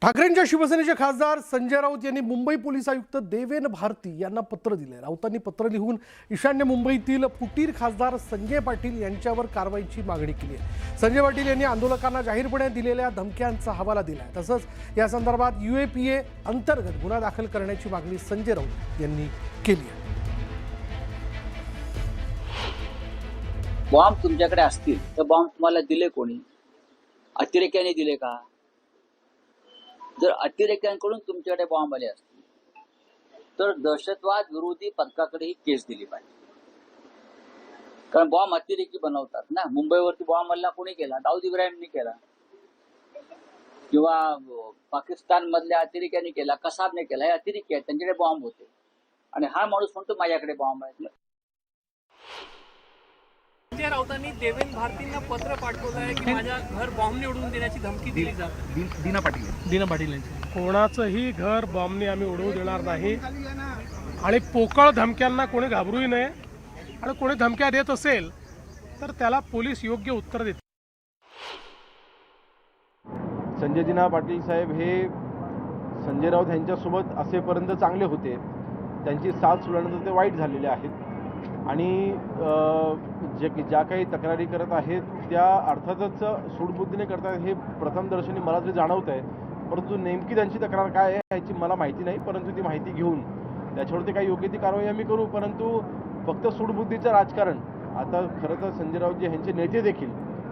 ठाकरेंच्या शिवसेनेचे खासदार संजय राऊत यांनी मुंबई पोलीस आयुक्त देवेन भारती यांना पत्र दिले। राऊतांनी पत्र लिहून ईशान्य मुंबईतील फुटीर खासदार संजय पाटील यांच्यावर कारवाईची मागणी केली आहे। संजय पाटील यांनी आंदोलकांना जाहीरपणे दिलेल्या धमक्यांचा हवाला दिलाय। तसंच या संदर्भात UAPA अंतर्गत गुन्हा दाखल करण्याची मागणी संजय राऊत यांनी केली आहे। बॉम्ब तुमच्याकडे असतील तर बॉम्ब तुम्हाला दिले कोणी? अतिरेक्याने दिले का? जर अतिरेक्यांकडून तुमच्याकडे बॉम्ब आले असतील तर दहशतवाद विरोधी पथकाकडे ही केस दिली पाहिजे, कारण बॉम्ब अतिरेकी बनवतात ना। मुंबईवरती बॉम्ब हल्ला कोणी केला? दाऊद इब्राहिमने केला, किंवा पाकिस्तान मधल्या अतिरेक्यांनी केला, कसाबने केला। हे अतिरेकी आहेत, त्यांच्याकडे बॉम्ब होते आणि हा माणूस म्हणतो माझ्याकडे बॉम्ब आहे। संजय राऊतांनी देवेन भारतींना पत्र पाठवलं आहे की माझ्या घर बॉम्बने उडवून देण्याची धमकी दिली जाते। दीना पाटील यांची कोणाचंही घर बॉम्बने आम्ही उडवू देणार नाही आणि पोकळ धमक्यांना कोणी घाबरूही नये आणि कोणी धमक्या देत असेल तर त्याला पोलीस योग्य उत्तर देतील। संजय दीना पाटील साहेब हे संजय राऊत यांच्यासोबत असेपर्यंत चांगले होते, त्यांची साथ सोडल्यानंतर ते वाईट झालेले आहेत आणि ज्या काही तक्रारी करत आहेत त्या अर्थातच सूडबुद्धीने करतात हे प्रथमदर्शनी मला तरी जाणवत आहे, परंतु नेमकी त्यांची तक्रार काय आहे याची मला माहिती नाही। परंतु ती माहिती घेऊन त्याच्यावरती काही योग्य ती कारवाई आम्ही करू। परंतु फक्त सूडबुद्धीचं राजकारण, आता खरं तर संजय राऊत जे ह्यांचे नेते देखील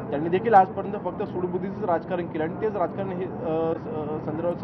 त्यांनी देखील आजपर्यंत फक्त सूडबुद्धीचं राजकारण केलं आणि तेच राजकारण हे संजय राऊत